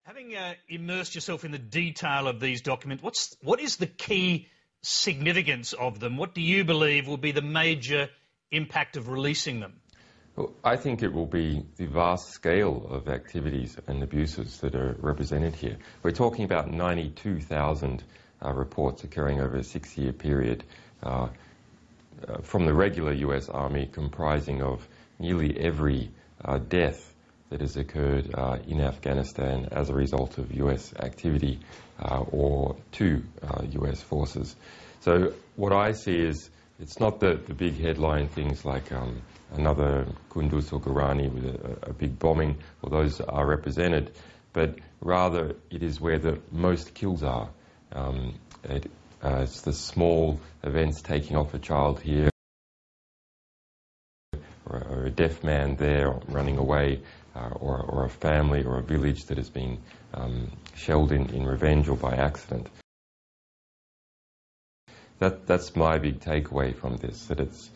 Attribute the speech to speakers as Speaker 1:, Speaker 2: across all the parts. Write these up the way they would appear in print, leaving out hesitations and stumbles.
Speaker 1: Having immersed yourself in the detail of these documents, what is the key significance of them? What do you believe will be the major impact of releasing them?
Speaker 2: Well, I think it will be the vast scale of activities and abuses that are represented here. We're talking about 92,000 reports occurring over a 6-year period from the regular US Army, comprising of nearly every death that has occurred in Afghanistan as a result of US activity or to US forces. So what I see is it's not the big headline things like another Kunduz or Gorani with a big bombing, well, those are represented, but rather it is where the most kills are. It's the small events, taking off a child here, or a deaf man there running away, or a family or a village that has been shelled in revenge or by accident. That's my big takeaway from this, that it's,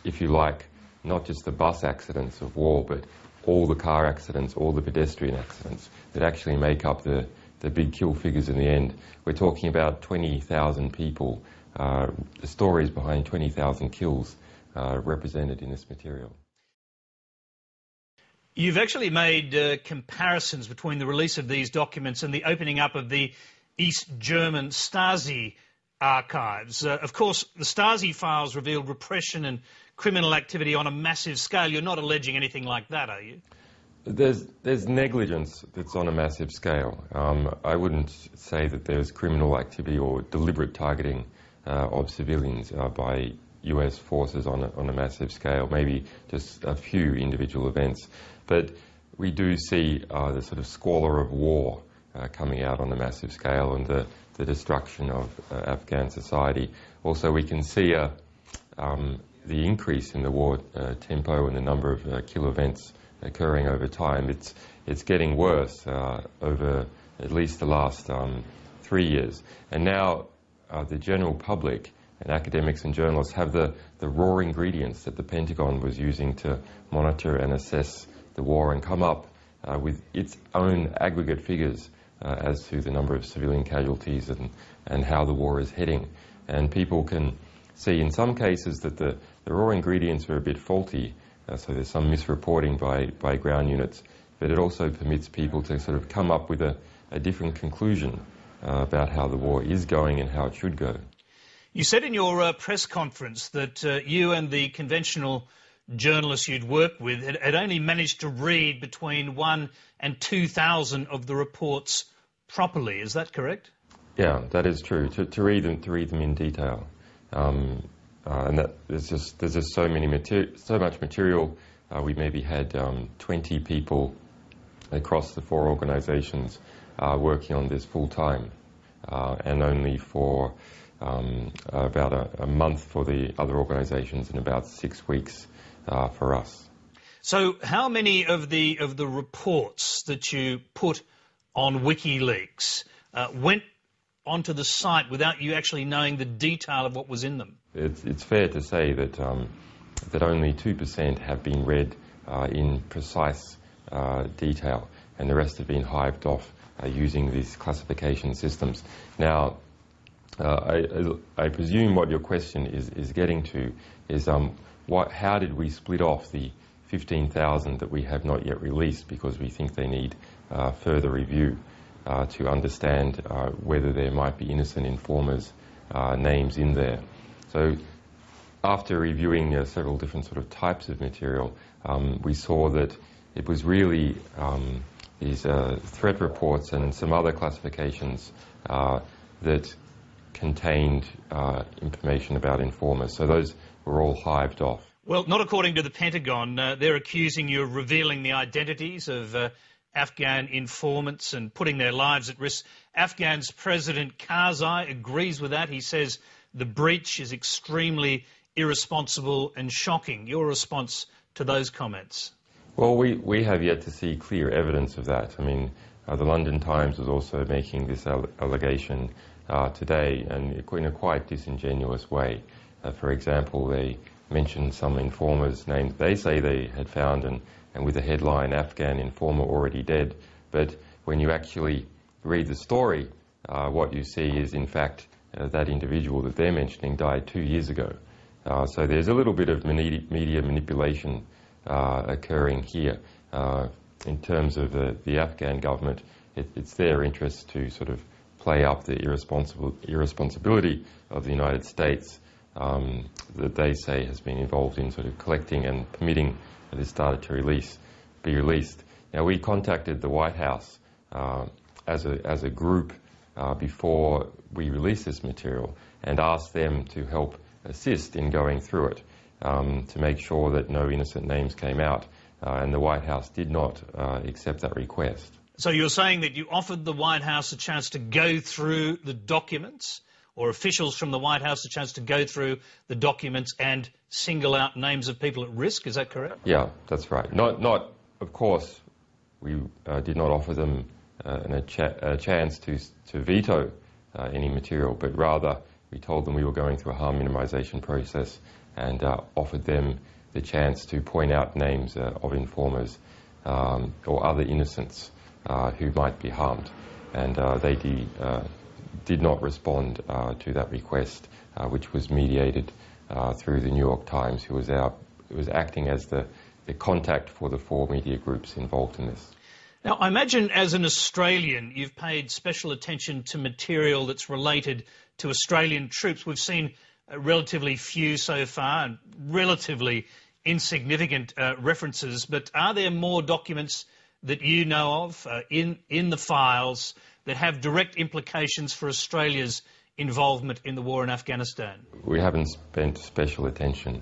Speaker 2: if you like, not just the bus accidents of war, but all the car accidents, all the pedestrian accidents that actually make up the big kill figures in the end. We're talking about 20,000 people, the stories behind 20,000 kills represented in this material.
Speaker 1: You've actually made comparisons between the release of these documents and the opening up of the East German Stasi archives. Of course, the Stasi files revealed repression and criminal activity on a massive scale. You're not alleging anything like that, are you?
Speaker 2: There's negligence that's on a massive scale. I wouldn't say that there's criminal activity or deliberate targeting of civilians by US forces on a massive scale, maybe just a few individual events. But we do see the sort of squalor of war coming out on a massive scale, and the destruction of Afghan society. Also, we can see the increase in the war tempo and the number of kill events occurring over time. It's getting worse over at least the last 3 years. And now the general public and academics and journalists have the raw ingredients that the Pentagon was using to monitor and assess the war and come up with its own aggregate figures as to the number of civilian casualties and how the war is heading. And people can see in some cases that the raw ingredients are a bit faulty, so there's some misreporting by ground units, but it also permits people to sort of come up with a different conclusion about how the war is going and how it should go.
Speaker 1: You said in your press conference that you and the conventional journalists you'd worked with had only managed to read between 1,000 and 2,000 of the reports properly. Is that correct?
Speaker 2: Yeah, that is true. To read them in detail, and that there's just so much material. We maybe had 20 people across the 4 organisations working on this full time, and only for about a month for the other organisations and about 6 weeks for us.
Speaker 1: So how many of the reports that you put on Wikileaks went onto the site without you actually knowing the detail of what was in them?
Speaker 2: It's fair to say that that only 2% have been read in precise detail, and the rest have been hived off using these classification systems. Now, I presume what your question is getting to is how did we split off the 15,000 that we have not yet released, because we think they need further review to understand whether there might be innocent informers' names in there. So after reviewing several different sort of types of material, we saw that it was really these threat reports and some other classifications that contained information about informers. So those were all hived off.
Speaker 1: Well, not according to the Pentagon. They're accusing you of revealing the identities of Afghan informants and putting their lives at risk. Afghan's President Karzai agrees with that. He says the breach is extremely irresponsible and shocking. Your response to those comments?
Speaker 2: Well, we have yet to see clear evidence of that. I mean, the London Times was also making this allegation today, and in a quite disingenuous way. For example, they mentioned some informers' names they say they had found, and with the headline, "Afghan informer already dead." But when you actually read the story, what you see is, in fact, that individual that they're mentioning died 2 years ago. So there's a little bit of media manipulation occurring here. In terms of the Afghan government, it's their interest to sort of play up the irresponsibility of the United States that they say has been involved in sort of collecting and permitting this data to be released. Now, we contacted the White House as a group before we released this material and asked them to help assist in going through it to make sure that no innocent names came out. And the White House did not accept that request.
Speaker 1: So you're saying that you offered the White House a chance to go through the documents, or officials from the White House a chance to go through the documents and single out names of people at risk, is that correct?
Speaker 2: Yeah, that's right. Not of course, we did not offer them a chance to veto any material, but rather we told them we were going through a harm minimisation process and offered them the chance to point out names of informers or other innocents who might be harmed. And they did not respond to that request, which was mediated through the New York Times, who was acting as the contact for the 4 media groups involved in this.
Speaker 1: Now, I imagine as an Australian, you've paid special attention to material that's related to Australian troops. We've seen relatively few so far and relatively insignificant references, but are there more documents that you know of in the files that have direct implications for Australia's involvement in the war in Afghanistan?
Speaker 2: We haven't spent special attention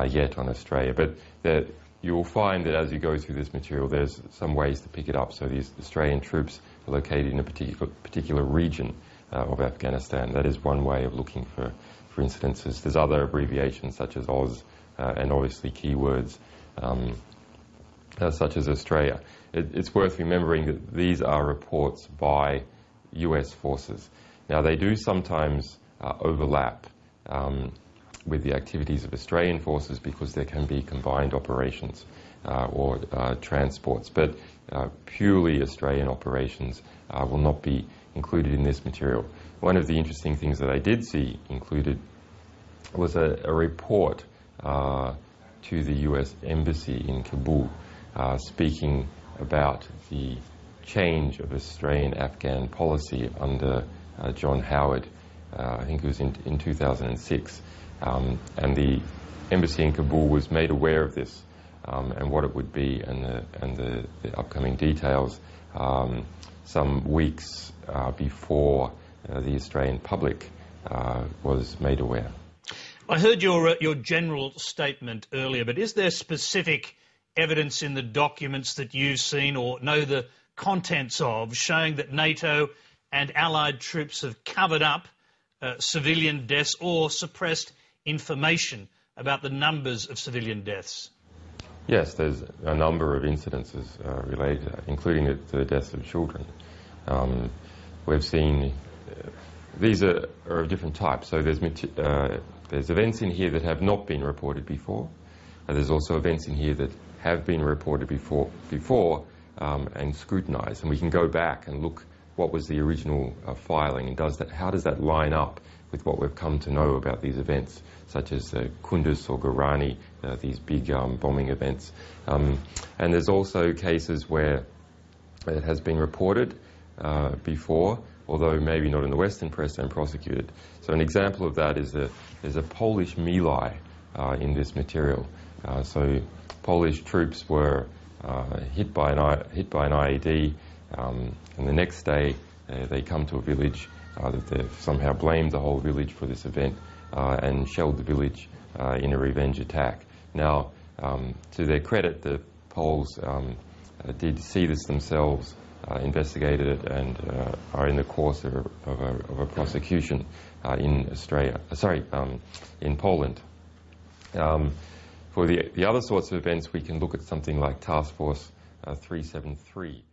Speaker 2: yet on Australia, but you'll find that as you go through this material, there's some ways to pick it up. So these Australian troops are located in a particular region of Afghanistan. That is one way of looking for incidences. There's other abbreviations such as Oz and obviously keywords such as Australia. It's worth remembering that these are reports by US forces. Now, they do sometimes overlap with the activities of Australian forces because there can be combined operations or transports, but purely Australian operations will not be included in this material. One of the interesting things that I did see included was a report to the US Embassy in Kabul speaking about the change of Australian-Afghan policy under John Howard. I think it was in 2006. And the embassy in Kabul was made aware of this and what it would be and the upcoming details some weeks before the Australian public was made aware.
Speaker 1: I heard your general statement earlier, but is there specific evidence in the documents that you've seen or know the contents of showing that NATO and Allied troops have covered up civilian deaths or suppressed information about the numbers of civilian deaths?
Speaker 2: Yes, there's a number of incidences related to that, including the deaths of children. We've seen these are of different types. So there's events in here that have not been reported before. There's also events in here that have been reported before and scrutinised, and we can go back and look what was the original filing and how does that line up with what we've come to know about these events, such as Kunduz or Gorani, these big bombing events. And there's also cases where it has been reported before, although maybe not in the Western press and prosecuted. So an example of that is there's a Polish My Lai in this material. So Polish troops were hit by an IED, and the next day they come to a village that they've somehow blamed the whole village for this event and shelled the village in a revenge attack. Now, to their credit, the Poles did see this themselves, investigated it, and are in the course of a prosecution in in Poland. For the other sorts of events, we can look at something like Task Force 373.